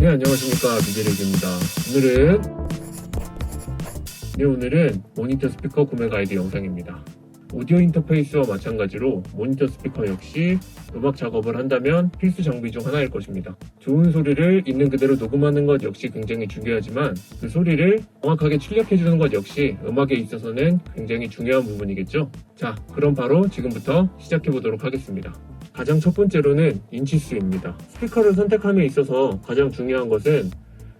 네, 안녕하십니까. 미제렉입니다. 오늘은 모니터 스피커 구매 가이드 영상입니다. 오디오 인터페이스와 마찬가지로 모니터 스피커 역시 음악 작업을 한다면 필수 장비 중 하나일 것입니다. 좋은 소리를 있는 그대로 녹음하는 것 역시 굉장히 중요하지만 그 소리를 정확하게 출력해주는 것 역시 음악에 있어서는 굉장히 중요한 부분이겠죠. 자, 그럼 바로 지금부터 시작해보도록 하겠습니다. 가장 첫 번째로는 인치수입니다. 스피커를 선택함에 있어서 가장 중요한 것은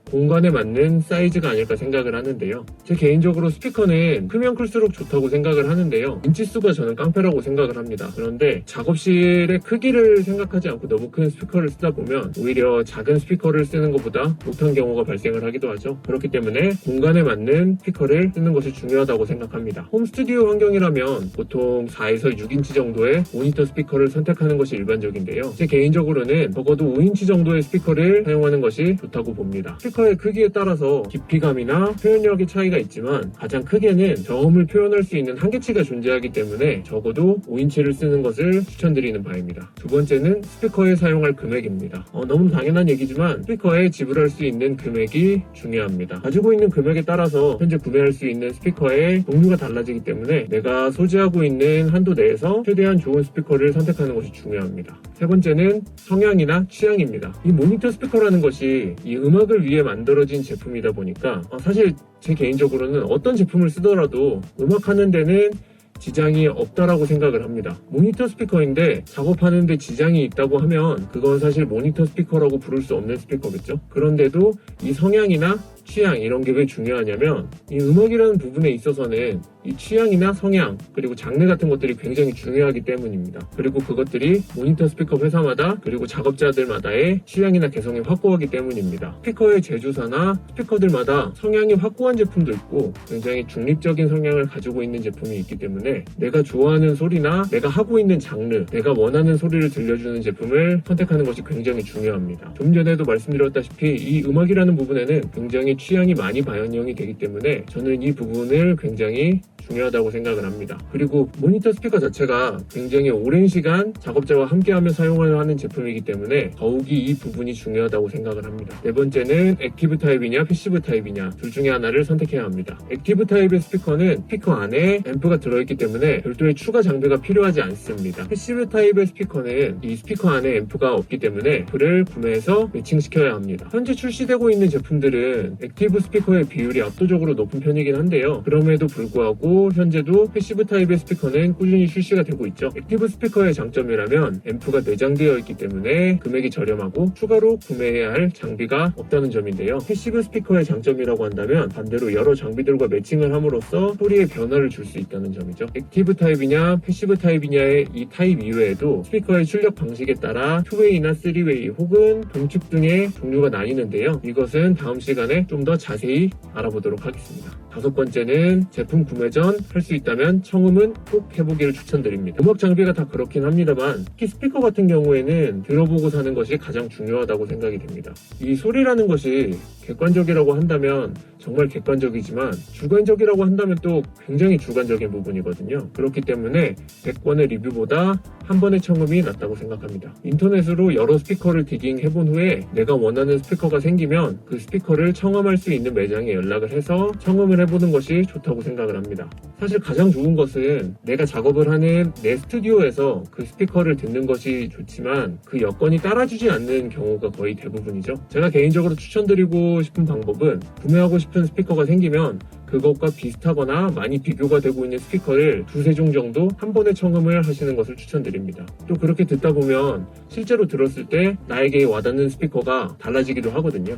공간에 맞는 사이즈가 아닐까 생각을 하는데요. 제 개인적으로 스피커는 크면 클수록 좋다고 생각을 하는데요. 인치수가 저는 깡패라고 생각을 합니다. 그런데 작업실의 크기를 생각하지 않고 너무 큰 스피커를 쓰다 보면 오히려 작은 스피커를 쓰는 것보다 못한 경우가 발생을 하기도 하죠. 그렇기 때문에 공간에 맞는 스피커를 쓰는 것이 중요하다고 생각합니다. 홈 스튜디오 환경이라면 보통 4에서 6인치 정도의 모니터 스피커를 선택하는 것이 일반적인데요. 제 개인적으로는 적어도 5인치 정도의 스피커를 사용하는 것이 좋다고 봅니다. 스피커의 크기에 따라서 깊이감이나 표현력의 차이가 있지만 가장 크게는 저음을 표현할 수 있는 한계치가 존재하기 때문에 적어도 5인치를 쓰는 것을 추천드리는 바입니다. 두 번째는 스피커에 사용할 금액입니다. 너무 당연한 얘기지만 스피커에 지불할 수 있는 금액이 중요합니다. 가지고 있는 금액에 따라서 현재 구매할 수 있는 스피커의 종류가 달라지기 때문에 내가 소지하고 있는 한도 내에서 최대한 좋은 스피커를 선택하는 것이 중요합니다. 세 번째는 성향이나 취향입니다. 이 모니터 스피커라는 것이 이 음악을 위해 만들어진 제품이다 보니까 사실 제 개인적으로는 어떤 제품을 쓰더라도 음악하는 데는 지장이 없다라고 생각을 합니다. 모니터 스피커인데 작업하는데 지장이 있다고 하면 그건 사실 모니터 스피커라고 부를 수 없는 스피커겠죠. 그런데도 이 성향이나 취향 이런 게 왜 중요하냐면 이 음악이라는 부분에 있어서는 이 취향이나 성향 그리고 장르 같은 것들이 굉장히 중요하기 때문입니다. 그리고 그것들이 모니터 스피커 회사마다 그리고 작업자들마다의 취향이나 개성이 확고하기 때문입니다. 스피커의 제조사나 스피커들마다 성향이 확고한 제품도 있고 굉장히 중립적인 성향을 가지고 있는 제품이 있기 때문에 내가 좋아하는 소리나 내가 하고 있는 장르 내가 원하는 소리를 들려주는 제품을 선택하는 것이 굉장히 중요합니다. 좀 전에도 말씀드렸다시피 이 음악이라는 부분에는 굉장히 취향이 많이 반영이 되기 때문에 저는 이 부분을 굉장히 중요하다고 생각을 합니다. 그리고 모니터 스피커 자체가 굉장히 오랜 시간 작업자와 함께하며 사용을 하는 제품이기 때문에 더욱이 이 부분이 중요하다고 생각을 합니다. 네 번째는 액티브 타입이냐 패시브 타입이냐 둘 중에 하나를 선택해야 합니다. 액티브 타입의 스피커는 스피커 안에 앰프가 들어있기 때문에 별도의 추가 장비가 필요하지 않습니다. 패시브 타입의 스피커는 이 스피커 안에 앰프가 없기 때문에 앰프를 구매해서 매칭시켜야 합니다. 현재 출시되고 있는 제품들은 액티브 스피커의 비율이 압도적으로 높은 편이긴 한데요. 그럼에도 불구하고 현재도 패시브 타입의 스피커는 꾸준히 출시가 되고 있죠. 액티브 스피커의 장점이라면 앰프가 내장되어 있기 때문에 금액이 저렴하고 추가로 구매해야 할 장비가 없다는 점인데요. 패시브 스피커의 장점이라고 한다면 반대로 여러 장비들과 매칭을 함으로써 소리의 변화를 줄 수 있다는 점이죠. 액티브 타입이냐 패시브 타입이냐의 이 타입 이외에도 스피커의 출력 방식에 따라 2웨이나 3웨이 혹은 동축 등의 종류가 나뉘는데요. 이것은 다음 시간에 좀 더 자세히 알아보도록 하겠습니다. 다섯 번째는 제품 구매 전 할 수 있다면 청음은 꼭 해보기를 추천드립니다. 음악 장비가 다 그렇긴 합니다만 특히 스피커 같은 경우에는 들어보고 사는 것이 가장 중요하다고 생각이 됩니다. 이 소리라는 것이 객관적이라고 한다면 정말 객관적이지만 주관적이라고 한다면 또 굉장히 주관적인 부분이거든요. 그렇기 때문에 100번의 리뷰보다 한 번의 청음이 낫다고 생각합니다. 인터넷으로 여러 스피커를 디깅 해본 후에 내가 원하는 스피커가 생기면 그 스피커를 청음할 수 있는 매장에 연락을 해서 청음을 해보는 것이 좋다고 생각을 합니다. 사실 가장 좋은 것은 내가 작업을 하는 내 스튜디오에서 그 스피커를 듣는 것이 좋지만 그 여건이 따라주지 않는 경우가 거의 대부분이죠. 제가 개인적으로 추천드리고 싶은 방법은 구매하고 싶은 스피커가 생기면 그것과 비슷하거나 많이 비교가 되고 있는 스피커를 두세 종 정도 한 번에 청음을 하시는 것을 추천드립니다. 또 그렇게 듣다 보면 실제로 들었을 때 나에게 와닿는 스피커가 달라지기도 하거든요.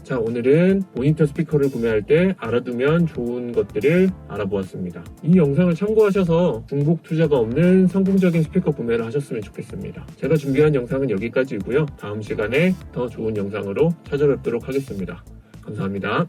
자, 오늘은 모니터 스피커를 구매할 때 알아두면 좋은 것들을 알아보았습니다. 이 영상을 참고하셔서 중복 투자가 없는 성공적인 스피커 구매를 하셨으면 좋겠습니다. 제가 준비한 영상은 여기까지이고요. 다음 시간에 더 좋은 영상으로 찾아뵙도록 하겠습니다. 감사합니다.